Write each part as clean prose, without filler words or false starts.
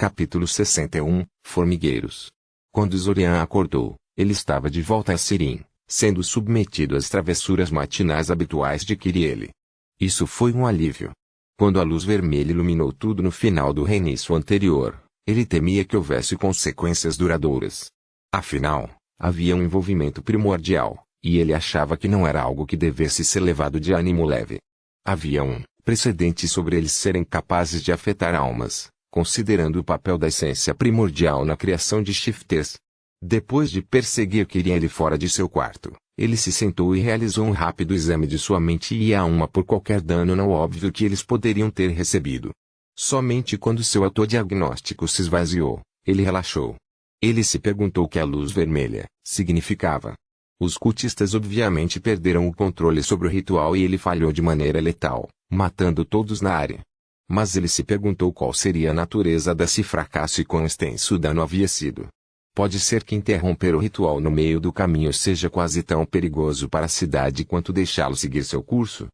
Capítulo 61, Formigueiros. Quando Zorian acordou, ele estava de volta a Sirim, sendo submetido às travessuras matinais habituais de Kiriele. Isso foi um alívio. Quando a luz vermelha iluminou tudo no final do reinício anterior, ele temia que houvesse consequências duradouras. Afinal, havia um envolvimento primordial, e ele achava que não era algo que devesse ser levado de ânimo leve. Havia um precedente sobre eles serem capazes de afetar almas, considerando o papel da essência primordial na criação de shifters. Depois de perseguir Kiriele fora de seu quarto, ele se sentou e realizou um rápido exame de sua mente e a uma por qualquer dano não óbvio que eles poderiam ter recebido. Somente quando seu autodiagnóstico se esvaziou, ele relaxou. Ele se perguntou o que a luz vermelha significava. Os cultistas obviamente perderam o controle sobre o ritual e ele falhou de maneira letal, matando todos na área. Mas ele se perguntou qual seria a natureza desse fracasso e quão extenso o dano havia sido. Pode ser que interromper o ritual no meio do caminho seja quase tão perigoso para a cidade quanto deixá-lo seguir seu curso?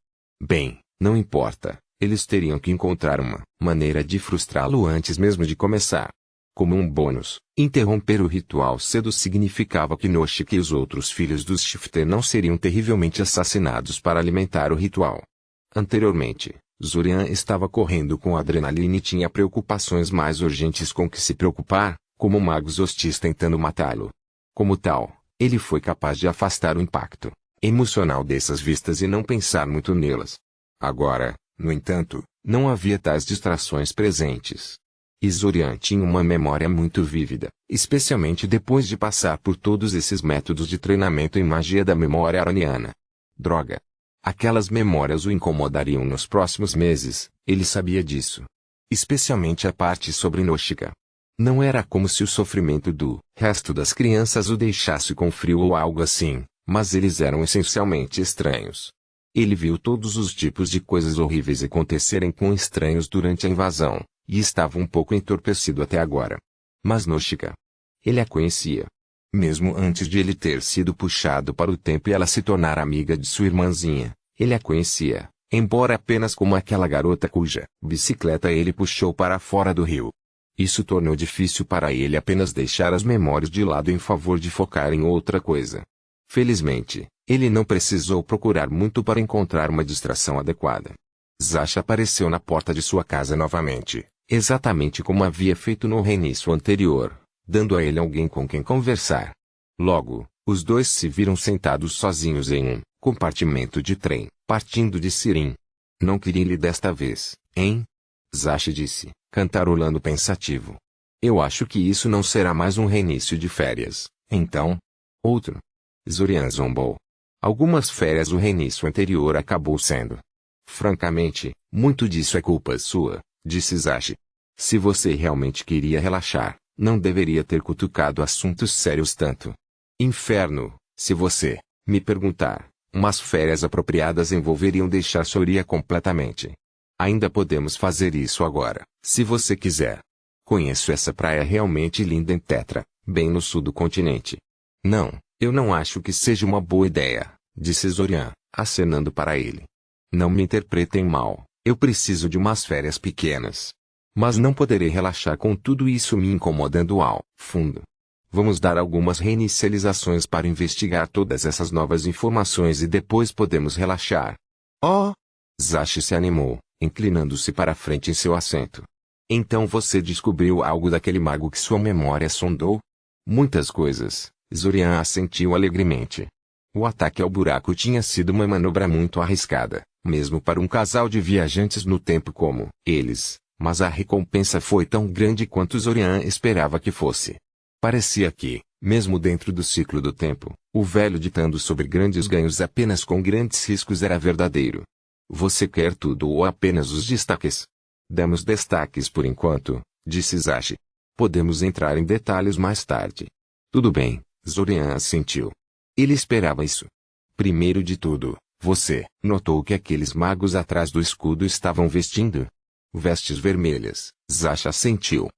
Bem, não importa, eles teriam que encontrar uma maneira de frustrá-lo antes mesmo de começar. Como um bônus, interromper o ritual cedo significava que Noshika e os outros filhos dos Shifter não seriam terrivelmente assassinados para alimentar o ritual. Anteriormente, Zorian estava correndo com adrenalina e tinha preocupações mais urgentes com que se preocupar, como magos hostis tentando matá-lo. Como tal, ele foi capaz de afastar o impacto emocional dessas vistas e não pensar muito nelas. Agora, no entanto, não havia tais distrações presentes. E Zorian tinha uma memória muito vívida, especialmente depois de passar por todos esses métodos de treinamento em magia da memória aroniana. Droga! Aquelas memórias o incomodariam nos próximos meses, ele sabia disso. Especialmente a parte sobre Noshika. Não era como se o sofrimento do resto das crianças o deixasse com frio ou algo assim, mas eles eram essencialmente estranhos. Ele viu todos os tipos de coisas horríveis acontecerem com estranhos durante a invasão, e estava um pouco entorpecido até agora. Mas Noshika, ele a conhecia. Mesmo antes de ele ter sido puxado para o tempo e ela se tornar amiga de sua irmãzinha, ele a conhecia, embora apenas como aquela garota cuja bicicleta ele puxou para fora do rio. Isso tornou difícil para ele apenas deixar as memórias de lado em favor de focar em outra coisa. Felizmente, ele não precisou procurar muito para encontrar uma distração adequada. Zasha apareceu na porta de sua casa novamente, exatamente como havia feito no reinício anterior, dando a ele alguém com quem conversar. Logo, os dois se viram sentados sozinhos em um compartimento de trem, partindo de Sirim. Não queria ir desta vez, hein? Zasha disse, cantarolando pensativo. Eu acho que isso não será mais um reinício de férias, então? Outro? Zorian zombou. Algumas férias o reinício anterior acabou sendo. Francamente, muito disso é culpa sua, disse Zasha. Se você realmente queria relaxar, não deveria ter cutucado assuntos sérios tanto. Inferno, se você me perguntar, umas férias apropriadas envolveriam deixar Soria completamente. Ainda podemos fazer isso agora, se você quiser. Conheço essa praia realmente linda em Tetra, bem no sul do continente. Não, eu não acho que seja uma boa ideia, disse Zorian, acenando para ele. Não me interpretem mal, eu preciso de umas férias pequenas. Mas não poderei relaxar com tudo isso me incomodando ao fundo. Vamos dar algumas reinicializações para investigar todas essas novas informações e depois podemos relaxar. Oh! Zasha se animou, inclinando-se para frente em seu assento. Então você descobriu algo daquele mago que sua memória sondou? Muitas coisas, Zorian assentiu alegremente. O ataque ao buraco tinha sido uma manobra muito arriscada, mesmo para um casal de viajantes no tempo como eles, mas a recompensa foi tão grande quanto Zorian esperava que fosse. Parecia que, mesmo dentro do ciclo do tempo, o velho ditando sobre grandes ganhos apenas com grandes riscos era verdadeiro. Você quer tudo ou apenas os destaques? Damos destaques por enquanto, disse Zasha. Podemos entrar em detalhes mais tarde. Tudo bem, Zorian assentiu. Ele esperava isso. Primeiro de tudo, você notou que aqueles magos atrás do escudo estavam vestindo vestes vermelhas, Zasha assentiu.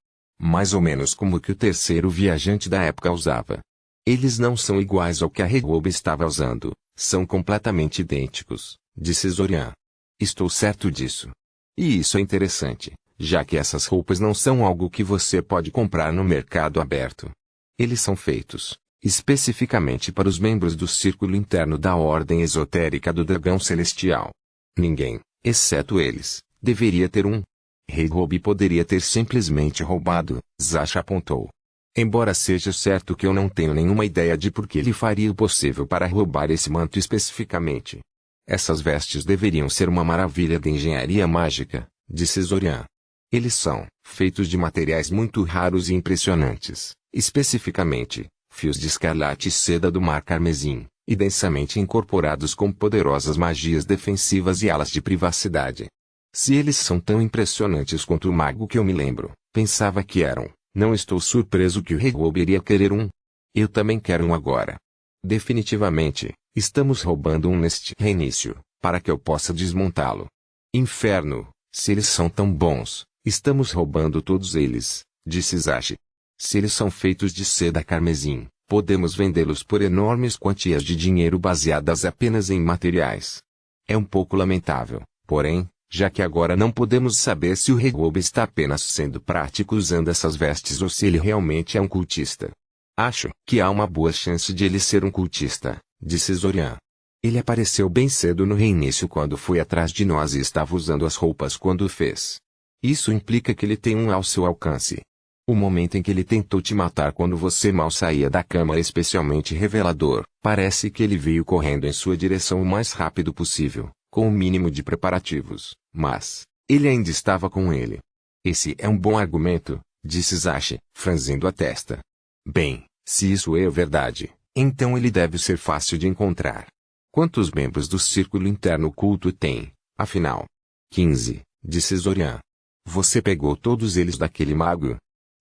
Mais ou menos como o que o terceiro viajante da época usava. Eles não são iguais ao que a Regoba estava usando, são completamente idênticos, disse Zorian. Estou certo disso. E isso é interessante, já que essas roupas não são algo que você pode comprar no mercado aberto. Eles são feitos especificamente para os membros do círculo interno da ordem esotérica do dragão celestial. Ninguém, exceto eles, deveria ter um. Rei Robi poderia ter simplesmente roubado, Zasha apontou. Embora seja certo que eu não tenho nenhuma ideia de por que ele faria o possível para roubar esse manto especificamente. Essas vestes deveriam ser uma maravilha de engenharia mágica, disse Zorian. Eles são feitos de materiais muito raros e impressionantes, especificamente fios de escarlate e seda do mar carmesim, e densamente incorporados com poderosas magias defensivas e alas de privacidade. Se eles são tão impressionantes quanto o mago que eu me lembro, pensava que eram, não estou surpreso que o Rei Robi iria querer um. Eu também quero um agora. Definitivamente, estamos roubando um neste reinício, para que eu possa desmontá-lo. Inferno, se eles são tão bons, estamos roubando todos eles, disse Zashi. Se eles são feitos de seda carmesim, podemos vendê-los por enormes quantias de dinheiro baseadas apenas em materiais. É um pouco lamentável, porém, já que agora não podemos saber se o Rei Robi está apenas sendo prático usando essas vestes ou se ele realmente é um cultista. Acho que há uma boa chance de ele ser um cultista, disse Zorian. Ele apareceu bem cedo no reinício quando foi atrás de nós e estava usando as roupas quando o fez. Isso implica que ele tem um ao seu alcance. O momento em que ele tentou te matar quando você mal saía da cama é especialmente revelador. Parece que ele veio correndo em sua direção o mais rápido possível, com o mínimo de preparativos, mas ele ainda estava com ele. Esse é um bom argumento, disse Zashi, franzindo a testa. Bem, se isso é verdade, então ele deve ser fácil de encontrar. Quantos membros do círculo interno culto tem, afinal? 15, disse Zorian. Você pegou todos eles daquele mago?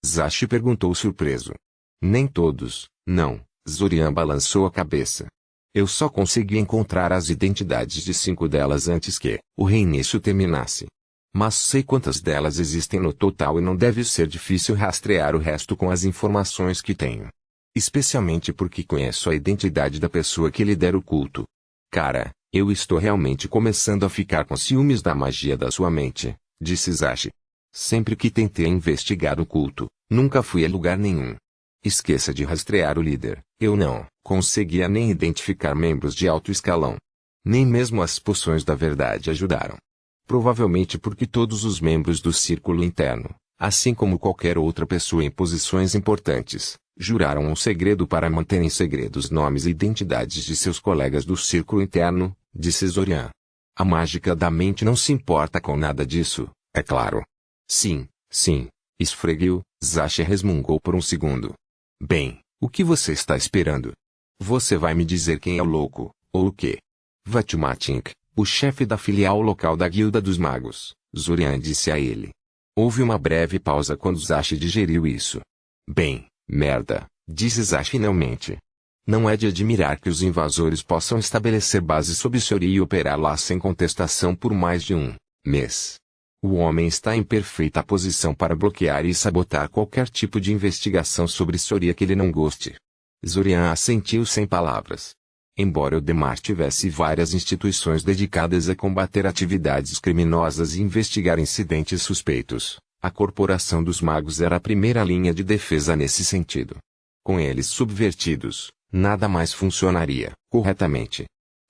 Zashi perguntou surpreso. Nem todos, não, Zorian balançou a cabeça. Eu só consegui encontrar as identidades de 5 delas antes que o reinício terminasse. Mas sei quantas delas existem no total e não deve ser difícil rastrear o resto com as informações que tenho. Especialmente porque conheço a identidade da pessoa que lidera o culto. Cara, eu estou realmente começando a ficar com ciúmes da magia da sua mente, disse Zashi. Sempre que tentei investigar o culto, nunca fui a lugar nenhum. Esqueça de rastrear o líder. Eu não conseguia nem identificar membros de alto escalão. Nem mesmo as poções da verdade ajudaram. Provavelmente porque todos os membros do círculo interno, assim como qualquer outra pessoa em posições importantes, juraram um segredo para manter em segredo os nomes e identidades de seus colegas do círculo interno, disse Zorian. A mágica da mente não se importa com nada disso, é claro. Sim, esfregueu, Zashi resmungou por um segundo. Bem, o que você está esperando? Você vai me dizer quem é o louco, ou o quê? Vatumatink, o chefe da filial local da Guilda dos Magos, Zorian disse a ele. Houve uma breve pausa quando Zashi digeriu isso. Bem, merda, disse Zashi finalmente. Não é de admirar que os invasores possam estabelecer base sob Soria e operar lá sem contestação por mais de um mês. O homem está em perfeita posição para bloquear e sabotar qualquer tipo de investigação sobre Soria que ele não goste. Zorian assentiu sem palavras. Embora o Demar tivesse várias instituições dedicadas a combater atividades criminosas e investigar incidentes suspeitos, a Corporação dos Magos era a primeira linha de defesa nesse sentido. Com eles subvertidos, nada mais funcionaria corretamente.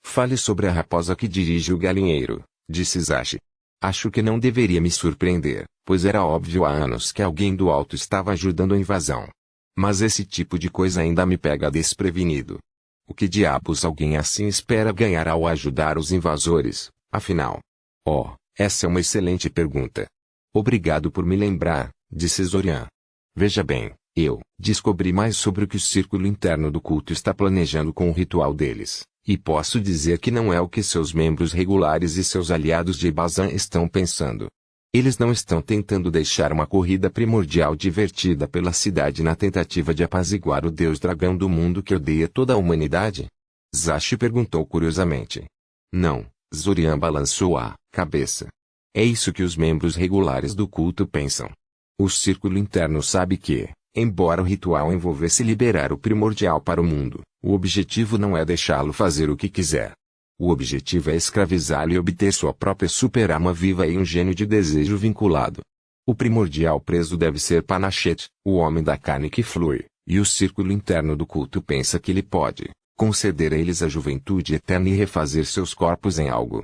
Fale sobre a raposa que dirige o galinheiro, disse Zashi. Acho que não deveria me surpreender, pois era óbvio há anos que alguém do alto estava ajudando a invasão. Mas esse tipo de coisa ainda me pega desprevenido. O que diabos alguém assim espera ganhar ao ajudar os invasores, afinal? Oh, essa é uma excelente pergunta. Obrigado por me lembrar, disse Zorian. Veja bem, eu descobri mais sobre o que o círculo interno do culto está planejando com o ritual deles. E posso dizer que não é o que seus membros regulares e seus aliados de Bazan estão pensando. Eles não estão tentando deixar uma corrida primordial divertida pela cidade na tentativa de apaziguar o deus dragão do mundo que odeia toda a humanidade? Zashi perguntou curiosamente. Não, Zorian balançou a cabeça. É isso que os membros regulares do culto pensam. O círculo interno sabe que, embora o ritual envolvesse liberar o primordial para o mundo, o objetivo não é deixá-lo fazer o que quiser. O objetivo é escravizá-lo e obter sua própria super-alma viva e um gênio de desejo vinculado. O primordial preso deve ser Panachete, o homem da carne que flui, e o círculo interno do culto pensa que ele pode conceder a eles a juventude eterna e refazer seus corpos em algo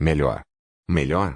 melhor. Melhor?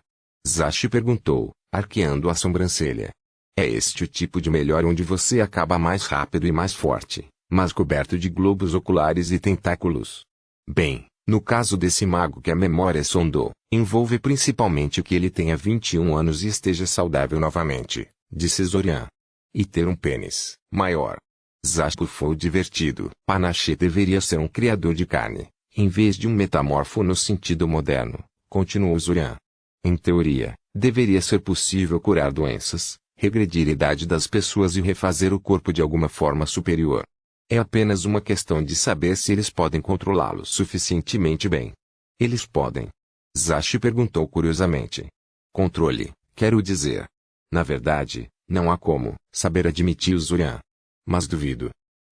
Zashi perguntou, arqueando a sobrancelha. É este o tipo de melhor onde você acaba mais rápido e mais forte, mas coberto de globos oculares e tentáculos. Bem, no caso desse mago que a memória sondou, envolve principalmente que ele tenha 21 anos e esteja saudável novamente, disse Zorian. E ter um pênis maior. Zashi foi divertido. Panachete deveria ser um criador de carne, em vez de um metamorfo no sentido moderno, continuou Zorian. Em teoria, deveria ser possível curar doenças, regredir a idade das pessoas e refazer o corpo de alguma forma superior. É apenas uma questão de saber se eles podem controlá-lo suficientemente bem. Eles podem? Zashi perguntou curiosamente. Controle, quero dizer. Na verdade, não há como saber, admitiu Zorian. Mas duvido.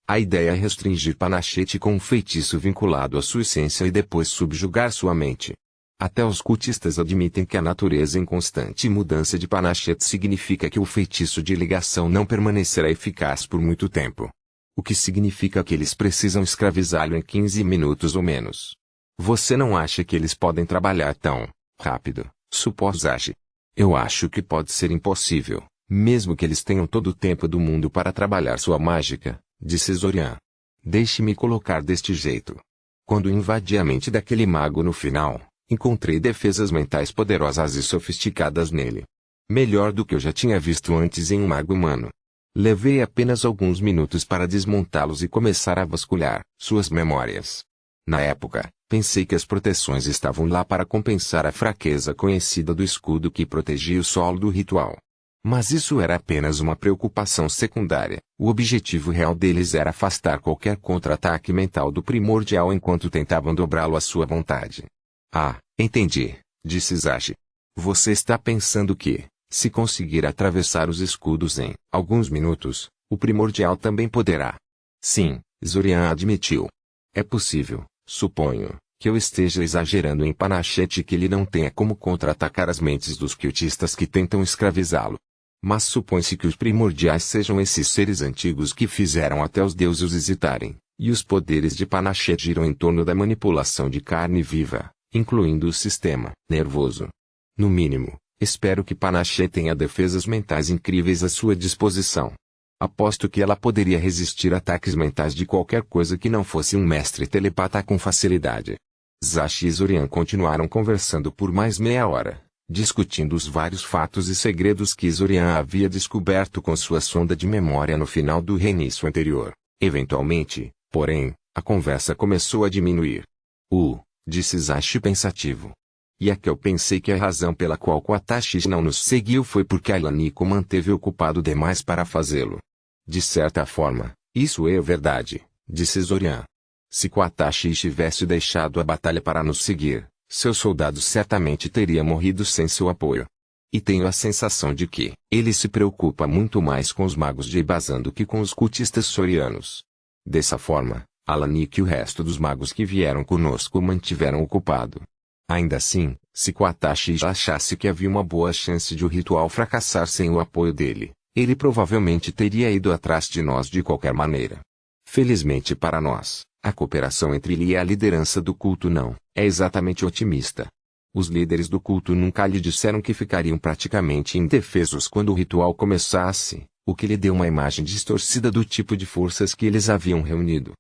A ideia é restringir Panachete com um feitiço vinculado à sua essência e depois subjugar sua mente. Até os cultistas admitem que a natureza em constante mudança de Panachete significa que o feitiço de ligação não permanecerá eficaz por muito tempo. O que significa que eles precisam escravizá-lo em 15 minutos ou menos. Você não acha que eles podem trabalhar tão rápido, supôs Zashi? Eu acho que pode ser impossível, mesmo que eles tenham todo o tempo do mundo para trabalhar sua mágica, disse Zorian. Deixe-me colocar deste jeito. Quando invadi a mente daquele mago no final, encontrei defesas mentais poderosas e sofisticadas nele. Melhor do que eu já tinha visto antes em um mago humano. Levei apenas alguns minutos para desmontá-los e começar a vasculhar suas memórias. Na época, pensei que as proteções estavam lá para compensar a fraqueza conhecida do escudo que protegia o solo do ritual. Mas isso era apenas uma preocupação secundária. O objetivo real deles era afastar qualquer contra-ataque mental do primordial enquanto tentavam dobrá-lo à sua vontade. Ah, entendi, disse Zashi. Você está pensando que, se conseguir atravessar os escudos em alguns minutos, o primordial também poderá. Sim, Zorian admitiu. É possível, suponho, que eu esteja exagerando em Panachete e que ele não tenha como contra-atacar as mentes dos cultistas que tentam escravizá-lo. Mas supõe-se que os primordiais sejam esses seres antigos que fizeram até os deuses os hesitarem, e os poderes de Panachete giram em torno da manipulação de carne viva, incluindo o sistema nervoso. No mínimo, espero que Panachete tenha defesas mentais incríveis à sua disposição. Aposto que ela poderia resistir a ataques mentais de qualquer coisa que não fosse um mestre telepata com facilidade. Zashi e Zorian continuaram conversando por mais meia hora, discutindo os vários fatos e segredos que Zorian havia descoberto com sua sonda de memória no final do reinício anterior. Eventualmente, porém, a conversa começou a diminuir. Disse Zashi pensativo. E é que eu pensei que a razão pela qual Kwatashi não nos seguiu foi porque Alaniko manteve ocupado demais para fazê-lo. De certa forma, isso é verdade, disse Zorian. Se Kwatashi tivesse deixado a batalha para nos seguir, seus soldados certamente teriam morrido sem seu apoio. E tenho a sensação de que ele se preocupa muito mais com os magos de Ibazan do que com os cultistas sorianos. Dessa forma, Alaniko e o resto dos magos que vieram conosco o mantiveram ocupado. Ainda assim, se Kwatashi achasse que havia uma boa chance de o ritual fracassar sem o apoio dele, ele provavelmente teria ido atrás de nós de qualquer maneira. Felizmente para nós, a cooperação entre ele e a liderança do culto não é exatamente otimista. Os líderes do culto nunca lhe disseram que ficariam praticamente indefesos quando o ritual começasse, o que lhe deu uma imagem distorcida do tipo de forças que eles haviam reunido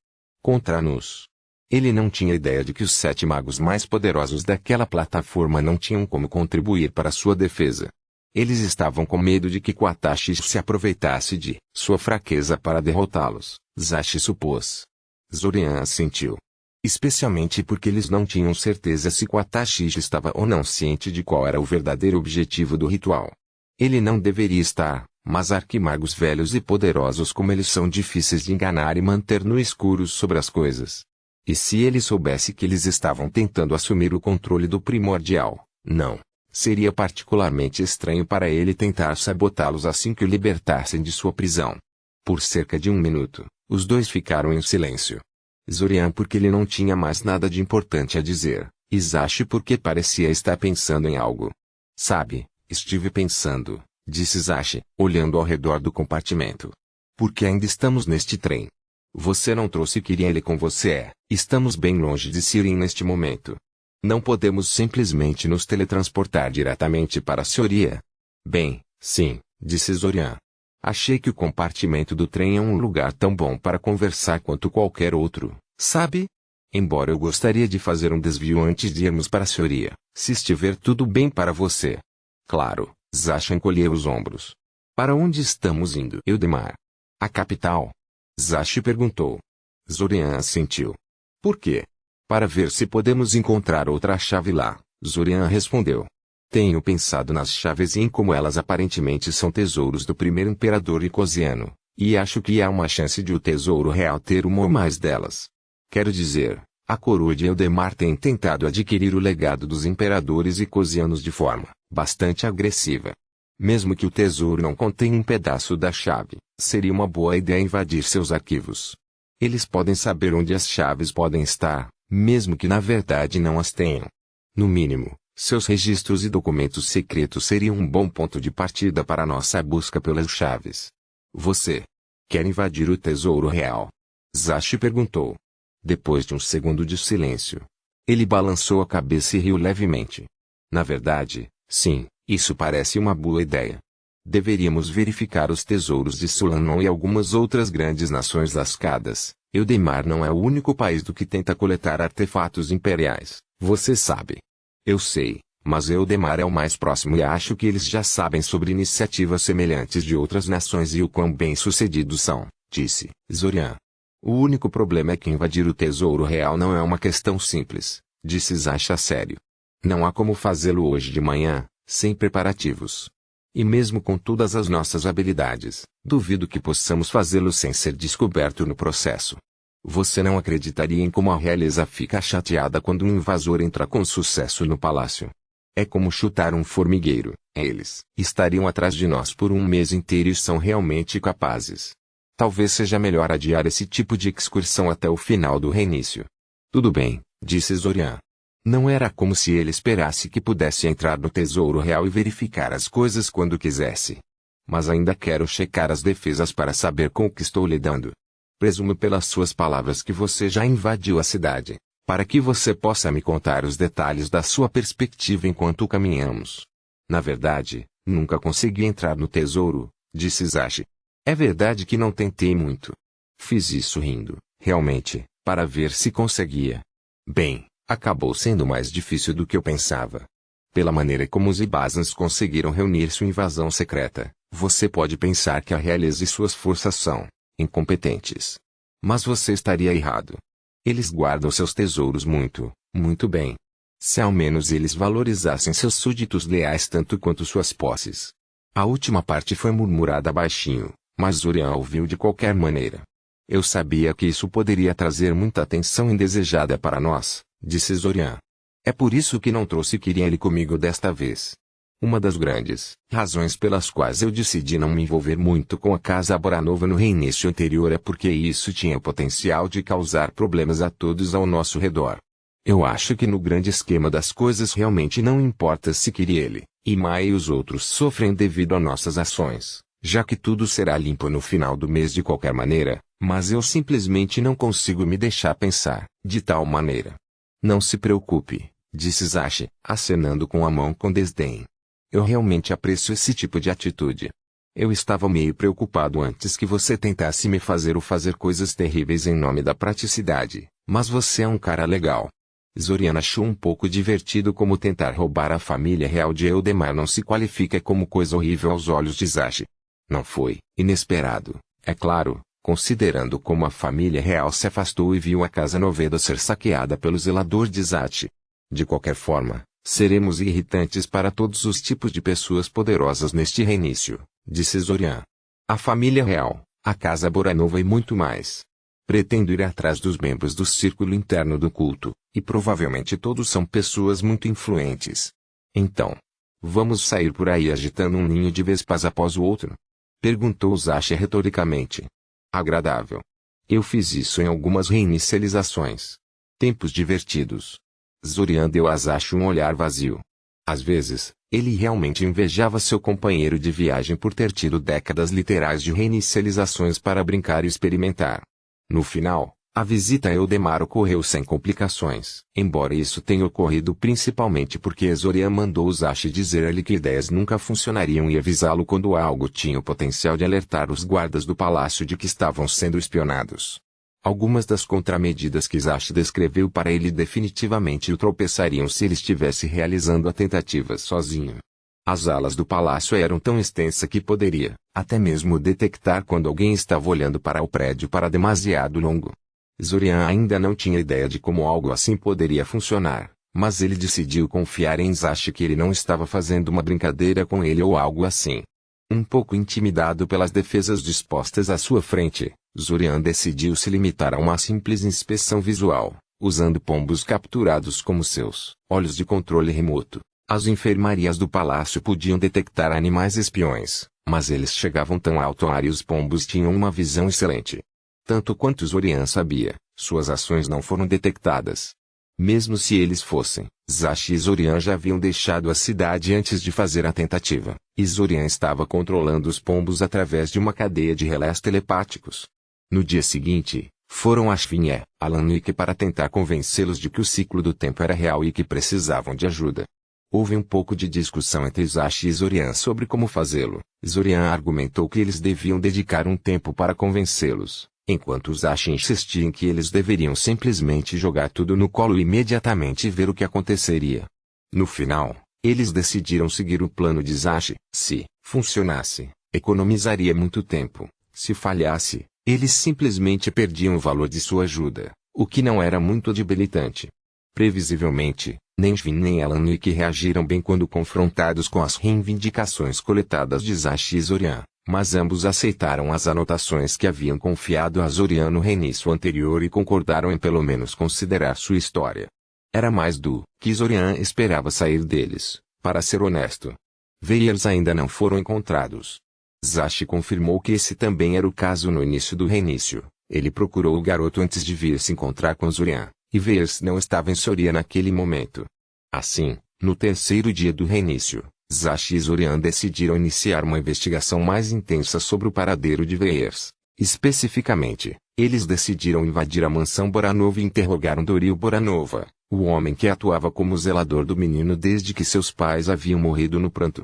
contra-nos. Ele não tinha ideia de que os 7 magos mais poderosos daquela plataforma não tinham como contribuir para sua defesa. Eles estavam com medo de que Kwatashi se aproveitasse de sua fraqueza para derrotá-los, Zashi supôs. Zorian assentiu. Especialmente porque eles não tinham certeza se Kwatashi estava ou não ciente de qual era o verdadeiro objetivo do ritual. Ele não deveria estar, mas arquimagos velhos e poderosos como eles são difíceis de enganar e manter no escuro sobre as coisas. E se ele soubesse que eles estavam tentando assumir o controle do primordial, não. Seria particularmente estranho para ele tentar sabotá-los assim que o libertassem de sua prisão. Por cerca de 1 minuto, os dois ficaram em silêncio. Zorian porque ele não tinha mais nada de importante a dizer, e Zashi porque parecia estar pensando em algo. Sabe, estive pensando, disse Zashi, olhando ao redor do compartimento. Por que ainda estamos neste trem? Você não trouxe Kiriele com você. Estamos bem longe de Sirin neste momento. Não podemos simplesmente nos teletransportar diretamente para Soria. Bem, sim, disse Zorian. Achei que o compartimento do trem é um lugar tão bom para conversar quanto qualquer outro, sabe? Embora eu gostaria de fazer um desvio antes de irmos para Soria, se estiver tudo bem para você. Claro, Zashi encolheu os ombros. Para onde estamos indo, Eudemar? A capital? Zashi perguntou. Zorian assentiu. Por quê? Para ver se podemos encontrar outra chave lá, Zorian respondeu. Tenho pensado nas chaves e em como elas aparentemente são tesouros do primeiro imperador nicosiano, e acho que há uma chance de o tesouro real ter uma ou mais delas. Quero dizer, a coroa de Eudemar tem tentado adquirir o legado dos imperadores nicosianos de forma bastante agressiva. Mesmo que o tesouro não contenha um pedaço da chave, seria uma boa ideia invadir seus arquivos. Eles podem saber onde as chaves podem estar, mesmo que na verdade não as tenham. No mínimo, seus registros e documentos secretos seriam um bom ponto de partida para nossa busca pelas chaves. Você quer invadir o tesouro real? Zashi perguntou. Depois de um segundo de silêncio, ele balançou a cabeça e riu levemente. Na verdade, sim, isso parece uma boa ideia. Deveríamos verificar os tesouros de Sulanon e algumas outras grandes nações lascadas. Eudemar não é o único país do que tenta coletar artefatos imperiais, você sabe. Eu sei, mas Eudemar é o mais próximo e acho que eles já sabem sobre iniciativas semelhantes de outras nações e o quão bem-sucedidos são, disse Zorian. O único problema é que invadir o tesouro real não é uma questão simples, disse Zashi a sério. Não há como fazê-lo hoje de manhã, sem preparativos. E mesmo com todas as nossas habilidades, duvido que possamos fazê-lo sem ser descoberto no processo. Você não acreditaria em como a realeza fica chateada quando um invasor entra com sucesso no palácio. É como chutar um formigueiro. Eles estariam atrás de nós por um mês inteiro e são realmente capazes. Talvez seja melhor adiar esse tipo de excursão até o final do reinício. Tudo bem, disse Zorian. Não era como se ele esperasse que pudesse entrar no tesouro real e verificar as coisas quando quisesse. Mas ainda quero checar as defesas para saber com o que estou lidando. Presumo pelas suas palavras que você já invadiu a cidade, para que você possa me contar os detalhes da sua perspectiva enquanto caminhamos. Na verdade, nunca consegui entrar no tesouro, disse Zashi. É verdade que não tentei muito. Fiz isso rindo, realmente, para ver se conseguia. Bem, acabou sendo mais difícil do que eu pensava. Pela maneira como os Ibazans conseguiram reunir sua invasão secreta, você pode pensar que a realeza e suas forças são incompetentes. Mas você estaria errado. Eles guardam seus tesouros muito, muito bem. Se ao menos eles valorizassem seus súditos leais tanto quanto suas posses. A última parte foi murmurada baixinho, mas Zorian ouviu de qualquer maneira. Eu sabia que isso poderia trazer muita atenção indesejada para nós, disse Zorian. É por isso que não trouxe Kiriele comigo desta vez. Uma das grandes razões pelas quais eu decidi não me envolver muito com a Casa Boranova no reinício anterior é porque isso tinha o potencial de causar problemas a todos ao nosso redor. Eu acho que no grande esquema das coisas realmente não importa se Kiriele, Imai e os outros sofrem devido a nossas ações, já que tudo será limpo no final do mês de qualquer maneira, mas eu simplesmente não consigo me deixar pensar de tal maneira. Não se preocupe, disse Zashi, acenando com a mão com desdém. Eu realmente aprecio esse tipo de atitude. Eu estava meio preocupado antes que você tentasse me fazer coisas terríveis em nome da praticidade, mas você é um cara legal. Zorian achou um pouco divertido como tentar roubar a família real de Eudemar não se qualifica como coisa horrível aos olhos de Zashi. Não foi inesperado, é claro, considerando como a família real se afastou e viu a casa Noveda ser saqueada pelo zelador de Zashi. De qualquer forma, seremos irritantes para todos os tipos de pessoas poderosas neste reinício, disse Zorian. A família real, a Casa Boranova e muito mais. Pretendo ir atrás dos membros do círculo interno do culto, e provavelmente todos são pessoas muito influentes. Então, vamos sair por aí agitando um ninho de vespas após o outro? Perguntou Zashi retoricamente. Agradável. Eu fiz isso em algumas reinicializações. Tempos divertidos. Zorian deu a Zashi um olhar vazio. Às vezes, Ele realmente invejava seu companheiro de viagem por ter tido décadas literais de reinicializações para brincar e experimentar. No final, a visita a Eldemar ocorreu sem complicações. Embora isso tenha ocorrido principalmente porque Zorian mandou Zashi dizer a ele que ideias nunca funcionariam e avisá-lo quando algo tinha o potencial de alertar os guardas do palácio de que estavam sendo espionados. Algumas das contramedidas que Zashi descreveu para ele definitivamente o tropeçariam se ele estivesse realizando a tentativa sozinho. As alas do palácio eram tão extensas que poderia, até mesmo detectar quando alguém estava olhando para o prédio para demasiado longo. Zorian ainda não tinha ideia de como algo assim poderia funcionar, mas ele decidiu confiar em Zashi que ele não estava fazendo uma brincadeira com ele ou algo assim. Um pouco intimidado pelas defesas dispostas à sua frente, Zorian decidiu se limitar a uma simples inspeção visual, usando pombos capturados como seus olhos de controle remoto. As enfermarias do palácio podiam detectar animais espiões, mas eles chegavam tão alto ao ar e os pombos tinham uma visão excelente. Tanto quanto Zorian sabia, suas ações não foram detectadas. Mesmo se eles fossem, Zashi e Zorian já haviam deixado a cidade antes de fazer a tentativa, e Zorian estava controlando os pombos através de uma cadeia de relés telepáticos. No dia seguinte, foram a Shvin e Alan Wake para tentar convencê-los de que o ciclo do tempo era real e que precisavam de ajuda. Houve um pouco de discussão entre Zashi e Zorian sobre como fazê-lo. Zorian argumentou que eles deviam dedicar um tempo para convencê-los, enquanto Zashi insistia em que eles deveriam simplesmente jogar tudo no colo e imediatamente ver o que aconteceria. No final, eles decidiram seguir o plano de Zashi. Se funcionasse, economizaria muito tempo. Se falhasse, eles simplesmente perdiam o valor de sua ajuda, o que não era muito debilitante. Previsivelmente, nem Shvin nem Alan Wake reagiram bem quando confrontados com as reivindicações coletadas de Zashi e Zorian, mas ambos aceitaram as anotações que haviam confiado a Zorian no reinício anterior e concordaram em pelo menos considerar sua história. Era mais do que Zorian esperava sair deles, para ser honesto. Veiers ainda não foram encontrados. Zashi confirmou que esse também era o caso no início do reinício. Ele procurou o garoto antes de vir se encontrar com Zorian, e Veiers não estava em Soria naquele momento. Assim, no terceiro dia do reinício, Zashi e Zorian decidiram iniciar uma investigação mais intensa sobre o paradeiro de Veiers. Especificamente, eles decidiram invadir a mansão Boranova e interrogaram Doril Boranova, o homem que atuava como zelador do menino desde que seus pais haviam morrido no pranto.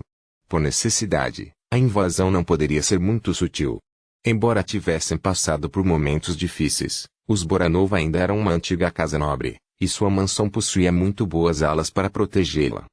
Por necessidade, a invasão não poderia ser muito sutil. Embora tivessem passado por momentos difíceis, os Boranova ainda eram uma antiga casa nobre, e sua mansão possuía muito boas alas para protegê-la.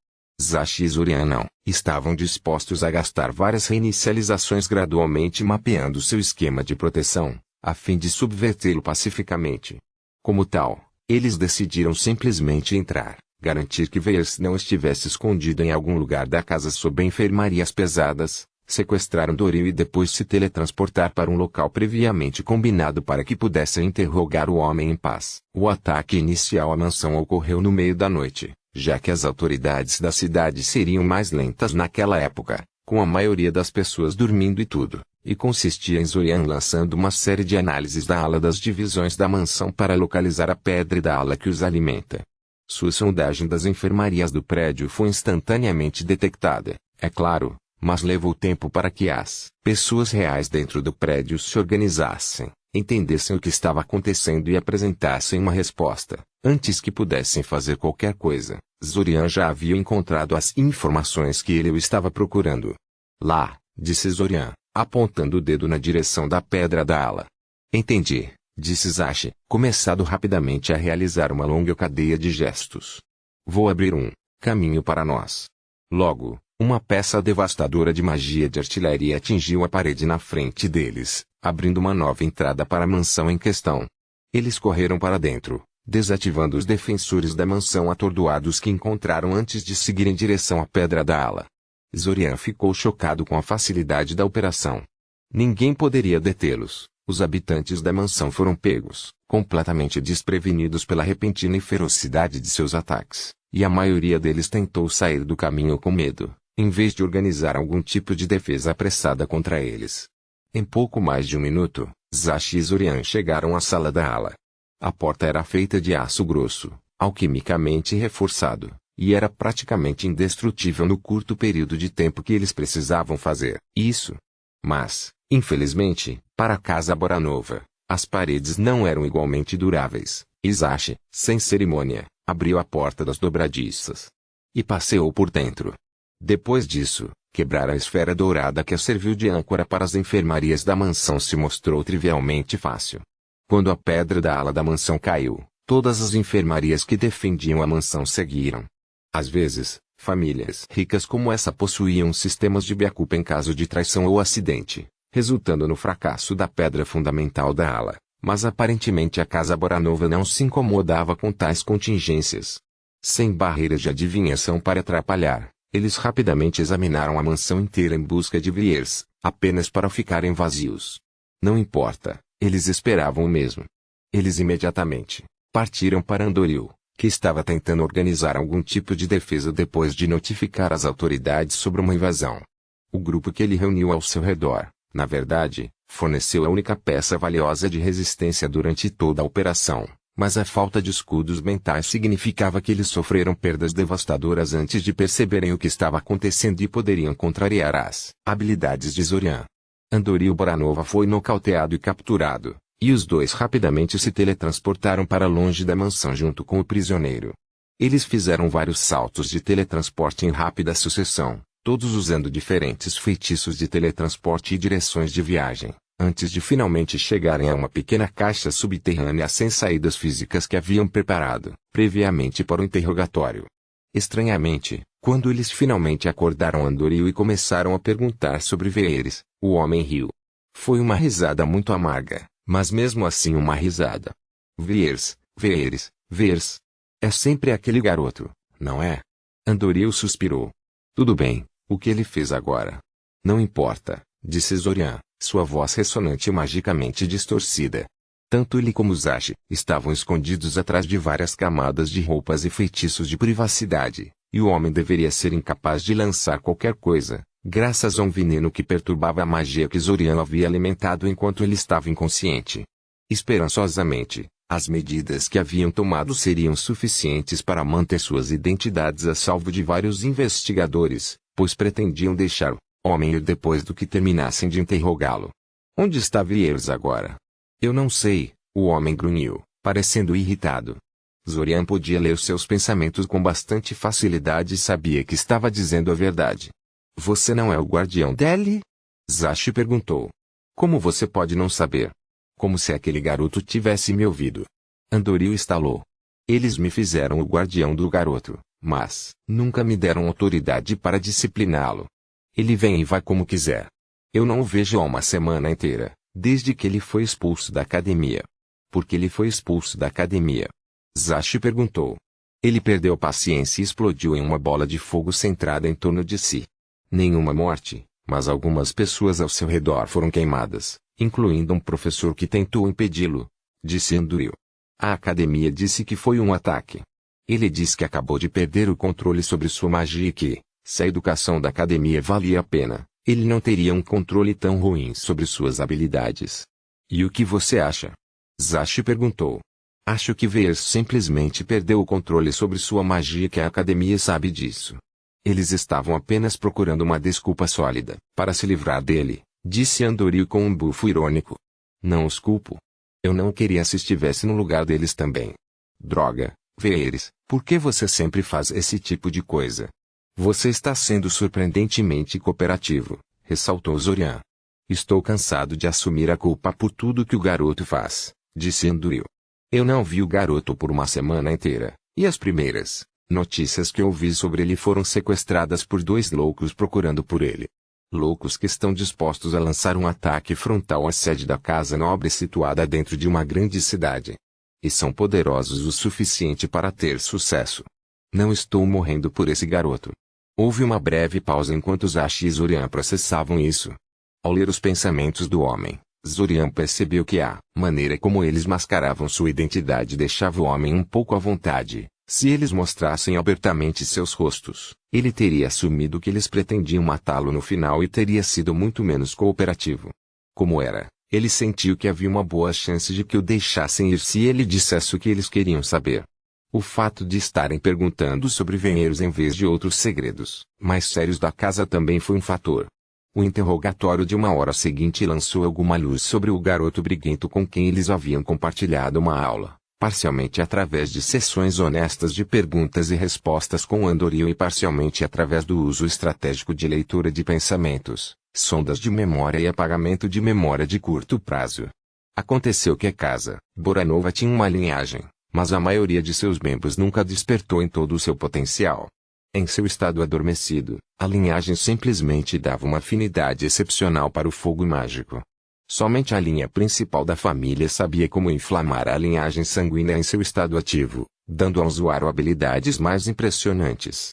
Zashi e Zorian não estavam dispostos a gastar várias reinicializações gradualmente mapeando seu esquema de proteção, a fim de subvertê-lo pacificamente. Como tal, eles decidiram simplesmente entrar, garantir que Veiers não estivesse escondido em algum lugar da casa sob enfermarias pesadas, sequestraram Doril e depois se teletransportar para um local previamente combinado para que pudessem interrogar o homem em paz. O ataque inicial à mansão ocorreu no meio da noite, já que as autoridades da cidade seriam mais lentas naquela época, com a maioria das pessoas dormindo e tudo, e consistia em Zorian lançando uma série de análises da ala das divisões da mansão para localizar a pedra da ala que os alimenta. Sua sondagem das enfermarias do prédio foi instantaneamente detectada, é claro, mas levou tempo para que as pessoas reais dentro do prédio se organizassem, entendessem o que estava acontecendo e apresentassem uma resposta. Antes que pudessem fazer qualquer coisa, Zorian já havia encontrado as informações que ele estava procurando. Lá, disse Zorian, apontando o dedo na direção da pedra da ala. Entendi, disse Zashi, começando rapidamente a realizar uma longa cadeia de gestos. Vou abrir um caminho para nós. Logo, uma peça devastadora de magia de artilharia atingiu a parede na frente deles, abrindo uma nova entrada para a mansão em questão. Eles correram para dentro, desativando os defensores da mansão atordoados que encontraram antes de seguir em direção à pedra da ala. Zorian ficou chocado com a facilidade da operação. Ninguém poderia detê-los. Os habitantes da mansão foram pegos, completamente desprevenidos pela repentina ferocidade de seus ataques, e a maioria deles tentou sair do caminho com medo, em vez de organizar algum tipo de defesa apressada contra eles. Em pouco mais de um minuto, Zashi e Zorian chegaram à sala da ala. A porta era feita de aço grosso, alquimicamente reforçado, e era praticamente indestrutível no curto período de tempo que eles precisavam fazer isso. Mas, infelizmente, para a casa Boranova, as paredes não eram igualmente duráveis. Isashi, sem cerimônia, abriu a porta das dobradiças e passeou por dentro. Depois disso, quebrar a esfera dourada que serviu de âncora para as enfermarias da mansão se mostrou trivialmente fácil. Quando a pedra da ala da mansão caiu, todas as enfermarias que defendiam a mansão seguiram. Às vezes, famílias ricas como essa possuíam sistemas de backup em caso de traição ou acidente, resultando no fracasso da pedra fundamental da ala, mas aparentemente a casa Boranova não se incomodava com tais contingências. Sem barreiras de adivinhação para atrapalhar, eles rapidamente examinaram a mansão inteira em busca de Villiers, apenas para ficarem vazios. Não importa, eles esperavam o mesmo. Eles imediatamente partiram para Andoril, que estava tentando organizar algum tipo de defesa depois de notificar as autoridades sobre uma invasão. O grupo que ele reuniu ao seu redor, na verdade, forneceu a única peça valiosa de resistência durante toda a operação, mas a falta de escudos mentais significava que eles sofreram perdas devastadoras antes de perceberem o que estava acontecendo e poderiam contrariar as habilidades de Zorian. Andoril Boranova foi nocauteado e capturado, e os dois rapidamente se teletransportaram para longe da mansão junto com o prisioneiro. Eles fizeram vários saltos de teletransporte em rápida sucessão, todos usando diferentes feitiços de teletransporte e direções de viagem, antes de finalmente chegarem a uma pequena caixa subterrânea sem saídas físicas que haviam preparado, previamente para o interrogatório. Estranhamente, quando eles finalmente acordaram Andoril e começaram a perguntar sobre Veeres, o homem riu. Foi uma risada muito amarga, mas mesmo assim uma risada. Veeres. É sempre aquele garoto, não é? Andoril suspirou. Tudo bem, o que ele fez agora? Não importa, disse Zorian, sua voz ressonante e magicamente distorcida. Tanto ele como Zashi estavam escondidos atrás de várias camadas de roupas e feitiços de privacidade, e o homem deveria ser incapaz de lançar qualquer coisa, graças a um veneno que perturbava a magia que Zorian havia alimentado enquanto ele estava inconsciente. Esperançosamente, as medidas que haviam tomado seriam suficientes para manter suas identidades a salvo de vários investigadores, pois pretendiam deixar o homem ir depois do que terminassem de interrogá-lo. Onde está Villiers agora? Eu não sei, o homem grunhiu, parecendo irritado. Zorian podia ler seus pensamentos com bastante facilidade e sabia que estava dizendo a verdade. Você não é o guardião dele? Zashi perguntou. Como você pode não saber? Como se aquele garoto tivesse me ouvido. Andoril estalou. Eles me fizeram o guardião do garoto, mas nunca me deram autoridade para discipliná-lo. Ele vem e vai como quiser. Eu não o vejo há uma semana inteira, desde que ele foi expulso da academia. Por que ele foi expulso da academia? Zashi perguntou. Ele perdeu a paciência e explodiu em uma bola de fogo centrada em torno de si. Nenhuma morte, mas algumas pessoas ao seu redor foram queimadas, incluindo um professor que tentou impedi-lo, disse Andoril. A academia disse que foi um ataque. Ele disse que acabou de perder o controle sobre sua magia e que, se a educação da academia valia a pena, ele não teria um controle tão ruim sobre suas habilidades. E o que você acha? Zashi perguntou. Acho que Veers simplesmente perdeu o controle sobre sua magia e que a academia sabe disso. Eles estavam apenas procurando uma desculpa sólida para se livrar dele, disse Andoril com um bufo irônico. Não os culpo. Eu não queria se estivesse no lugar deles também. Droga, Veers, por que você sempre faz esse tipo de coisa? Você está sendo surpreendentemente cooperativo, ressaltou Zorian. Estou cansado de assumir a culpa por tudo que o garoto faz, disse Andoril. Eu não vi o garoto por uma semana inteira, e as primeiras notícias que ouvi sobre ele foram sequestradas por dois loucos procurando por ele. Loucos que estão dispostos a lançar um ataque frontal à sede da casa nobre situada dentro de uma grande cidade. E são poderosos o suficiente para ter sucesso. Não estou morrendo por esse garoto. Houve uma breve pausa enquanto Zashi e Zorian processavam isso. Ao ler os pensamentos do homem, Zorian percebeu que a maneira como eles mascaravam sua identidade deixava o homem um pouco à vontade. Se eles mostrassem abertamente seus rostos, ele teria assumido que eles pretendiam matá-lo no final e teria sido muito menos cooperativo. Como era, ele sentiu que havia uma boa chance de que o deixassem ir se ele dissesse o que eles queriam saber. O fato de estarem perguntando sobre Venheiros em vez de outros segredos mais sérios da casa também foi um fator. O interrogatório de uma hora seguinte lançou alguma luz sobre o garoto briguento com quem eles haviam compartilhado uma aula, parcialmente através de sessões honestas de perguntas e respostas com Andoril e parcialmente através do uso estratégico de leitura de pensamentos, sondas de memória e apagamento de memória de curto prazo. Aconteceu que a casa Boranova tinha uma linhagem, mas a maioria de seus membros nunca despertou em todo o seu potencial. Em seu estado adormecido, a linhagem simplesmente dava uma afinidade excepcional para o fogo mágico. Somente a linha principal da família sabia como inflamar a linhagem sanguínea em seu estado ativo, dando ao usuário habilidades mais impressionantes.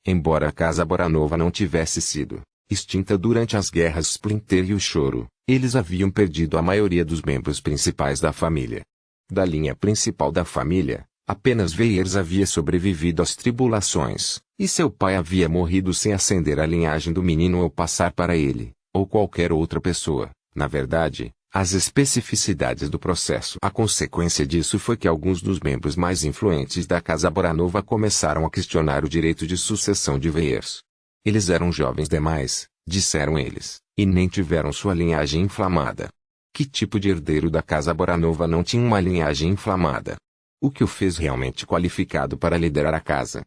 Embora a casa Boranova não tivesse sido extinta durante as guerras Splinter e o Choro, eles haviam perdido a maioria dos membros principais da família. Da linha principal da família, apenas Veiers havia sobrevivido às tribulações, e seu pai havia morrido sem ascender a linhagem do menino ou passar para ele, ou qualquer outra pessoa, na verdade, as especificidades do processo. A consequência disso foi que alguns dos membros mais influentes da casa Boranova começaram a questionar o direito de sucessão de Veiers. Eles eram jovens demais, disseram eles, e nem tiveram sua linhagem inflamada. Que tipo de herdeiro da casa Boranova não tinha uma linhagem inflamada? O que o fez realmente qualificado para liderar a casa?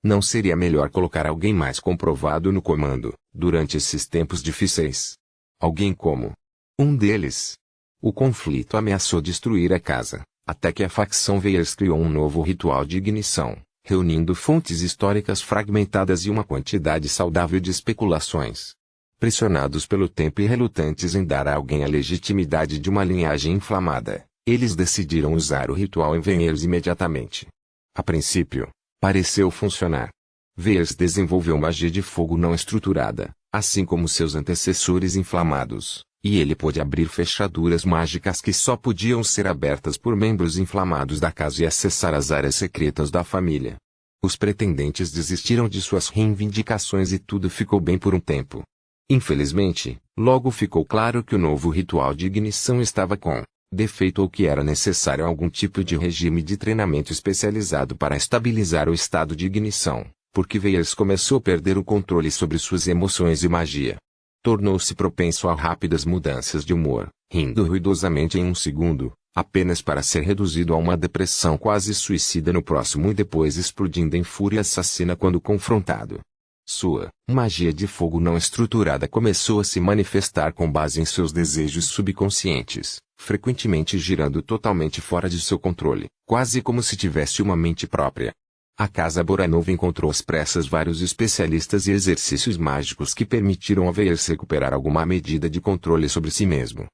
Não seria melhor colocar alguém mais comprovado no comando, durante esses tempos difíceis? Alguém como um deles. O conflito ameaçou destruir a casa, até que a facção Veiers criou um novo ritual de ignição, reunindo fontes históricas fragmentadas e uma quantidade saudável de especulações. Pressionados pelo tempo e relutantes em dar a alguém a legitimidade de uma linhagem inflamada, eles decidiram usar o ritual em Venheiros imediatamente. A princípio, pareceu funcionar. Veiers desenvolveu magia de fogo não estruturada, assim como seus antecessores inflamados, e ele pôde abrir fechaduras mágicas que só podiam ser abertas por membros inflamados da casa e acessar as áreas secretas da família. Os pretendentes desistiram de suas reivindicações e tudo ficou bem por um tempo. Infelizmente, logo ficou claro que o novo ritual de ignição estava com defeito ou que era necessário algum tipo de regime de treinamento especializado para estabilizar o estado de ignição, porque Veiers começou a perder o controle sobre suas emoções e magia. Tornou-se propenso a rápidas mudanças de humor, rindo ruidosamente em um segundo, apenas para ser reduzido a uma depressão quase suicida no próximo e depois explodindo em fúria assassina quando confrontado. Sua magia de fogo não estruturada começou a se manifestar com base em seus desejos subconscientes, frequentemente girando totalmente fora de seu controle, quase como se tivesse uma mente própria. A casa Boranova encontrou às pressas vários especialistas e exercícios mágicos que permitiram a Veiers recuperar alguma medida de controle sobre si mesmo.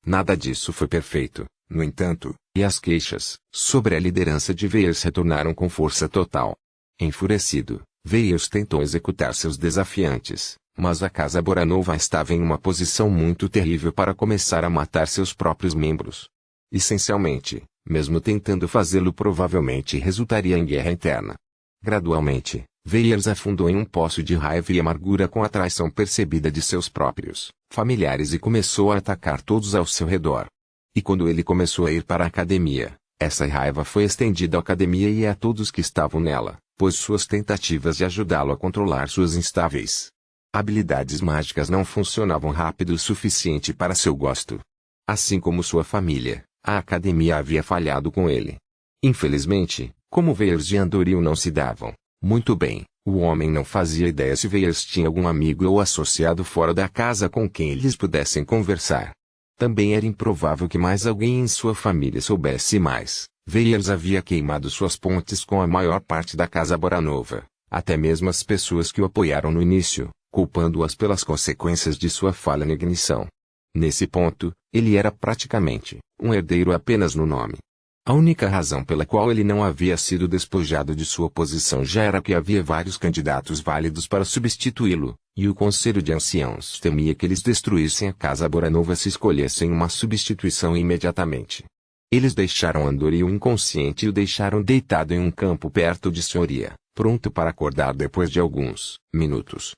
Nada disso foi perfeito, no entanto, e as queixas sobre a liderança de Veiers retornaram com força total. Enfurecido, Veiers tentou executar seus desafiantes, mas a casa Boranova estava em uma posição muito terrível para começar a matar seus próprios membros. Essencialmente, mesmo tentando fazê-lo provavelmente resultaria em guerra interna. Gradualmente, Veiers afundou em um poço de raiva e amargura com a traição percebida de seus próprios familiares e começou a atacar todos ao seu redor. E quando ele começou a ir para a academia, essa raiva foi estendida à academia e a todos que estavam nela, pois suas tentativas de ajudá-lo a controlar suas instáveis habilidades mágicas não funcionavam rápido o suficiente para seu gosto. Assim como sua família, a academia havia falhado com ele. Infelizmente, como Veiers e Andoril não se davam muito bem, o homem não fazia ideia se Veiers tinha algum amigo ou associado fora da casa com quem eles pudessem conversar. Também era improvável que mais alguém em sua família soubesse mais. Veiers havia queimado suas pontes com a maior parte da casa Boranova, até mesmo as pessoas que o apoiaram no início, culpando-as pelas consequências de sua falha na ignição. Nesse ponto, ele era praticamente um herdeiro apenas no nome. A única razão pela qual ele não havia sido despojado de sua posição já era que havia vários candidatos válidos para substituí-lo, e o Conselho de Anciãos temia que eles destruíssem a casa Boranova se escolhessem uma substituição imediatamente. Eles deixaram Andoril inconsciente e o deixaram deitado em um campo perto de Soria, pronto para acordar depois de alguns minutos.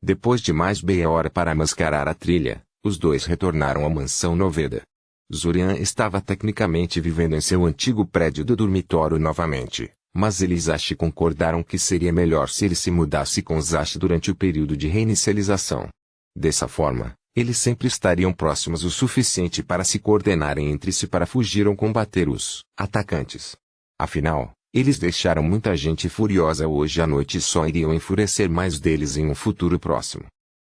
Depois de mais meia hora para mascarar a trilha, os dois retornaram à mansão Noveda. Zorian estava tecnicamente vivendo em seu antigo prédio do dormitório novamente, Mas eles e concordaram que seria melhor se ele se mudasse com Zashi durante o período de reinicialização. Dessa forma, eles sempre estariam próximos o suficiente para se coordenarem entre si para fugir ou combater os atacantes. Afinal, eles deixaram muita gente furiosa hoje à noite e só iriam enfurecer mais deles em um futuro próximo.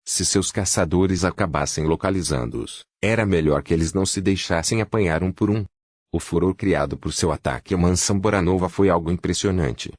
Se seus caçadores acabassem localizando-os, era melhor que eles não se deixassem apanhar um por um. O furor criado por seu ataque à mansão Boranova foi algo impressionante.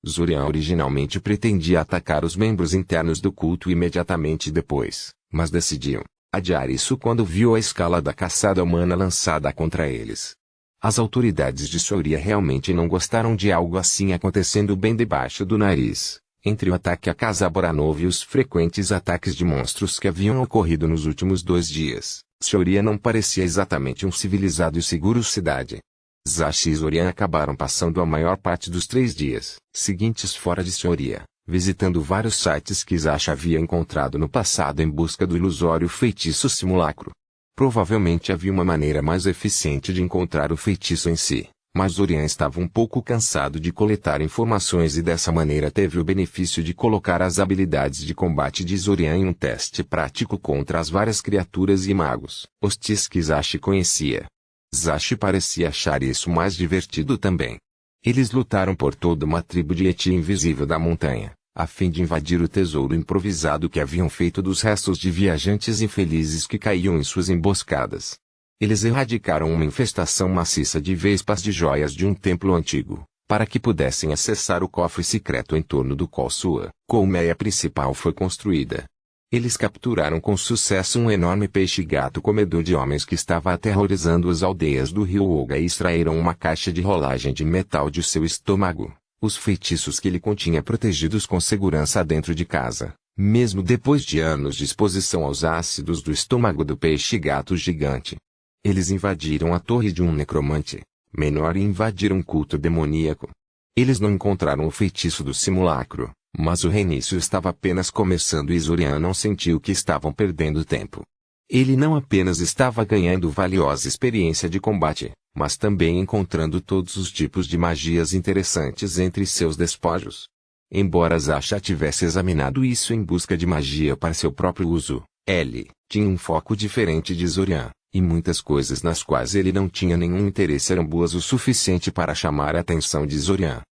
Zorian originalmente pretendia atacar os membros internos do culto imediatamente depois, mas decidiu adiar isso quando viu a escala da caçada humana lançada contra eles. As autoridades de Soria realmente não gostaram de algo assim acontecendo bem debaixo do nariz. Entre o ataque à Casa Boranova e os frequentes ataques de monstros que haviam ocorrido nos últimos 2 dias, Soria não parecia exatamente um civilizado e seguro cidade. Zashi e Zorian acabaram passando a maior parte dos 3 dias seguintes fora de Soria, visitando vários sites que Zashi havia encontrado no passado em busca do ilusório feitiço simulacro. Provavelmente havia uma maneira mais eficiente de encontrar o feitiço em si, mas Zorian estava um pouco cansado de coletar informações e dessa maneira teve o benefício de colocar as habilidades de combate de Zorian em um teste prático contra as várias criaturas e magos hostis que Zashi conhecia. Zashi parecia achar isso mais divertido também. Eles lutaram por toda uma tribo de Yeti invisível da montanha, a fim de invadir o tesouro improvisado que haviam feito dos restos de viajantes infelizes que caíam em suas emboscadas. Eles erradicaram uma infestação maciça de vespas de joias de um templo antigo, para que pudessem acessar o cofre secreto em torno do qual sua colmeia principal foi construída. Eles capturaram com sucesso um enorme peixe-gato comedor de homens que estava aterrorizando as aldeias do rio Olga e extraíram uma caixa de rolagem de metal de seu estômago, os feitiços que ele continha protegidos com segurança dentro de casa, mesmo depois de anos de exposição aos ácidos do estômago do peixe-gato gigante. Eles invadiram a torre de um necromante menor e invadiram um culto demoníaco. Eles não encontraram o feitiço do simulacro, mas o reinício estava apenas começando e Zorian não sentiu que estavam perdendo tempo. Ele não apenas estava ganhando valiosa experiência de combate, mas também encontrando todos os tipos de magias interessantes entre seus despojos. Embora Zasha tivesse examinado isso em busca de magia para seu próprio uso, ele tinha um foco diferente de Zorian, e muitas coisas nas quais ele não tinha nenhum interesse eram boas o suficiente para chamar a atenção de Zorian.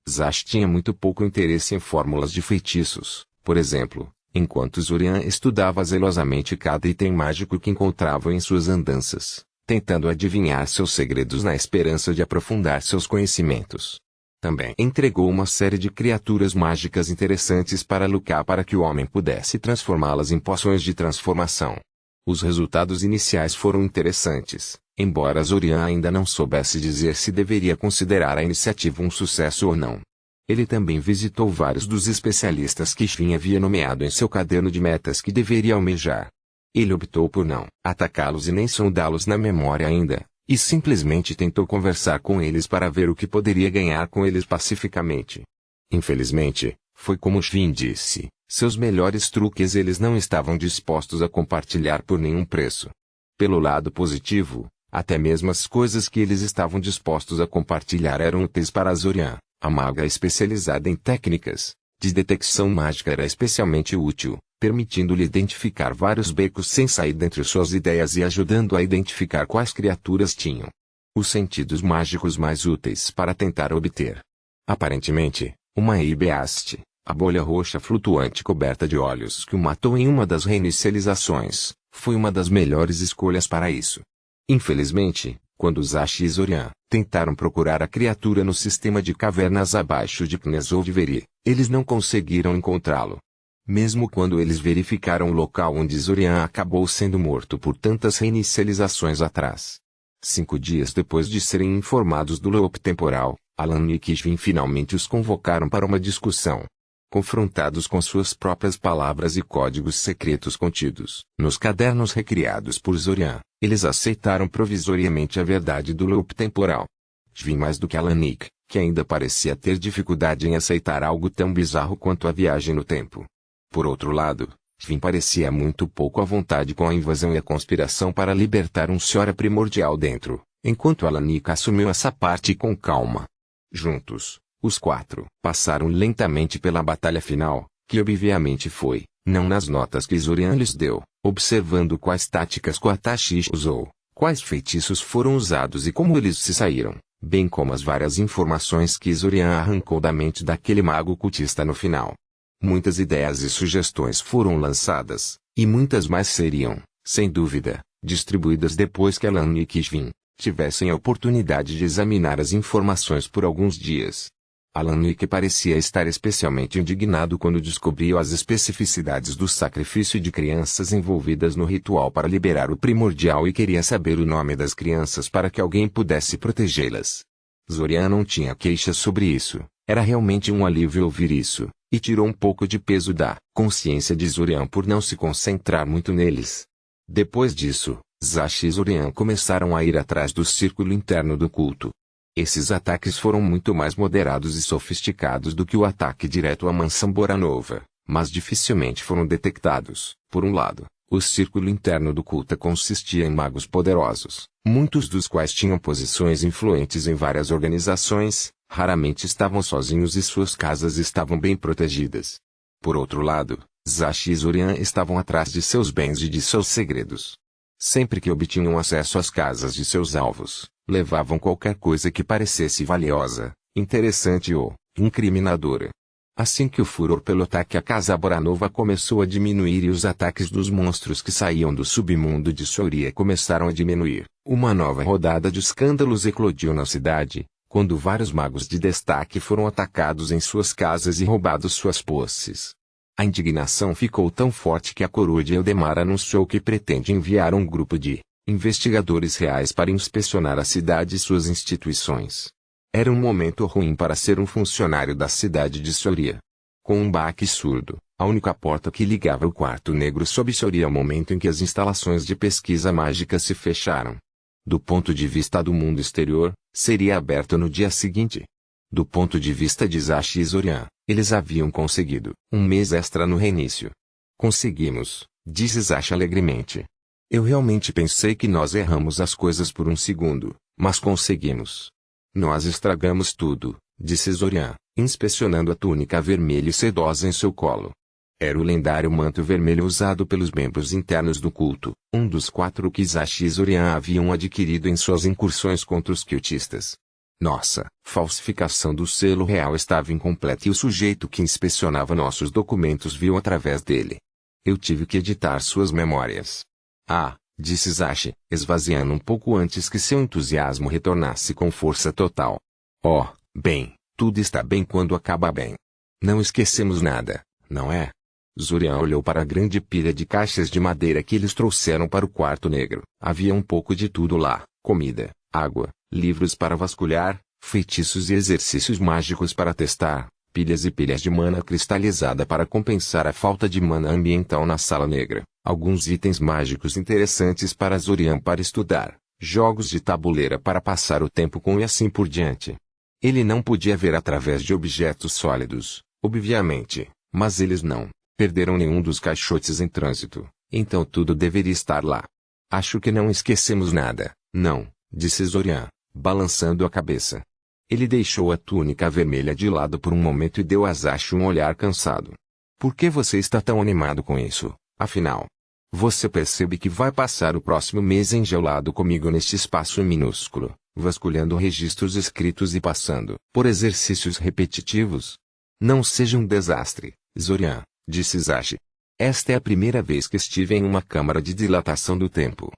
Zash tinha muito pouco interesse em fórmulas de feitiços, por exemplo, enquanto Zorian estudava zelosamente cada item mágico que encontrava em suas andanças, tentando adivinhar seus segredos na esperança de aprofundar seus conhecimentos. Também entregou uma série de criaturas mágicas interessantes para Luca para que o homem pudesse transformá-las em poções de transformação. Os resultados iniciais foram interessantes, embora Zorian ainda não soubesse dizer se deveria considerar a iniciativa um sucesso ou não. Ele também visitou vários dos especialistas que Shin havia nomeado em seu caderno de metas que deveria almejar. Ele optou por não atacá-los e nem sondá-los na memória ainda, e simplesmente tentou conversar com eles para ver o que poderia ganhar com eles pacificamente. Infelizmente, foi como Shin disse, seus melhores truques eles não estavam dispostos a compartilhar por nenhum preço. Pelo lado positivo, até mesmo as coisas que eles estavam dispostos a compartilhar eram úteis para Zorian. A maga especializada em técnicas de detecção mágica era especialmente útil, permitindo-lhe identificar vários becos sem sair entre suas ideias e ajudando a identificar quais criaturas tinham os sentidos mágicos mais úteis para tentar obter. Aparentemente, uma Ibeast, a bolha roxa flutuante coberta de olhos que o matou em uma das reinicializações, foi uma das melhores escolhas para isso. Infelizmente, quando Zashi e Zorian tentaram procurar a criatura no sistema de cavernas abaixo de Pnesoveri, eles não conseguiram encontrá-lo. Mesmo quando eles verificaram o local onde Zorian acabou sendo morto por tantas reinicializações atrás. 5 dias depois de serem informados do loop temporal, Alan e Kishvin finalmente os convocaram para uma discussão. Confrontados com suas próprias palavras e códigos secretos contidos nos cadernos recriados por Zorian, eles aceitaram provisoriamente a verdade do loop temporal. Kishvin mais do que Alanik, que ainda parecia ter dificuldade em aceitar algo tão bizarro quanto a viagem no tempo. Por outro lado, Kishvin parecia muito pouco à vontade com a invasão e a conspiração para libertar um Sora primordial dentro, enquanto Alanik assumiu essa parte com calma. Juntos, Os quatro passaram lentamente pela batalha final, que obviamente foi, não nas notas que Zorian lhes deu, observando quais táticas Koatashi usou, quais feitiços foram usados e como eles se saíram, bem como as várias informações que Zorian arrancou da mente daquele mago cultista no final. Muitas ideias e sugestões foram lançadas, e muitas mais seriam, sem dúvida, distribuídas depois que Alan e Kishvin tivessem a oportunidade de examinar as informações por alguns dias. Alan Wake parecia estar especialmente indignado quando descobriu as especificidades do sacrifício de crianças envolvidas no ritual para liberar o primordial e queria saber o nome das crianças para que alguém pudesse protegê-las. Zorian não tinha queixas sobre isso, era realmente um alívio ouvir isso, e tirou um pouco de peso da consciência de Zorian por não se concentrar muito neles. Depois disso, Zashi e Zorian começaram a ir atrás do círculo interno do culto. Esses ataques foram muito mais moderados e sofisticados do que o ataque direto à mansão Boranova, mas dificilmente foram detectados. Por um lado, o círculo interno do culto consistia em magos poderosos, muitos dos quais tinham posições influentes em várias organizações, raramente estavam sozinhos e suas casas estavam bem protegidas. Por outro lado, Zashi e Zorian estavam atrás de seus bens e de seus segredos. Sempre que obtinham acesso às casas de seus alvos, levavam qualquer coisa que parecesse valiosa, interessante ou incriminadora. Assim que o furor pelo ataque à Casa Boranova começou a diminuir e os ataques dos monstros que saíam do submundo de Soria começaram a diminuir, uma nova rodada de escândalos eclodiu na cidade, quando vários magos de destaque foram atacados em suas casas e roubados suas posses. A indignação ficou tão forte que a coroa de Eldemar anunciou que pretende enviar um grupo de investigadores reais para inspecionar a cidade e suas instituições. Era um momento ruim para ser um funcionário da cidade de Soria. Com um baque surdo, a única porta que ligava o quarto negro sob Soria ao momento em que as instalações de pesquisa mágica se fecharam. Do ponto de vista do mundo exterior, seria aberto no dia seguinte. Do ponto de vista de Zashi e Zorian, eles haviam conseguido um mês extra no reinício. Conseguimos, disse Zashi alegremente. Eu realmente pensei que nós erramos as coisas por um segundo, mas conseguimos. Nós estragamos tudo, disse Zorian, inspecionando a túnica vermelha e sedosa em seu colo. Era o lendário manto vermelho usado pelos membros internos do culto, um dos 4 que Zashi e Zorian haviam adquirido em suas incursões contra os cultistas. Nossa falsificação do selo real estava incompleta e o sujeito que inspecionava nossos documentos viu através dele. Eu tive que editar suas memórias. Ah, disse Zashi, esvaziando um pouco antes que seu entusiasmo retornasse com força total. Oh, bem, tudo está bem quando acaba bem. Não esquecemos nada, não é? Zorian olhou para a grande pilha de caixas de madeira que eles trouxeram para o quarto negro. Havia um pouco de tudo lá: comida, água, livros para vasculhar, feitiços e exercícios mágicos para testar, pilhas e pilhas de mana cristalizada para compensar a falta de mana ambiental na sala negra, alguns itens mágicos interessantes para Zorian para estudar, jogos de tabuleira para passar o tempo com e assim por diante. Ele não podia ver através de objetos sólidos, obviamente, mas eles não perderam nenhum dos caixotes em trânsito, então tudo deveria estar lá. Acho que não esquecemos nada, não, disse Zorian, balançando a cabeça. Ele deixou a túnica vermelha de lado por um momento e deu a Zashi um olhar cansado. Por que você está tão animado com isso, afinal? Você percebe que vai passar o próximo mês enjaulado comigo neste espaço minúsculo, vasculhando registros escritos e passando por exercícios repetitivos? Não seja um desastre, Zorian, disse Zashi. Esta é a primeira vez que estive em uma câmara de dilatação do tempo.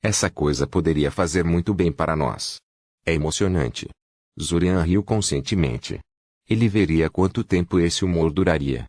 Essa coisa poderia fazer muito bem para nós. É emocionante. Zorian riu conscientemente. Ele veria quanto tempo esse humor duraria.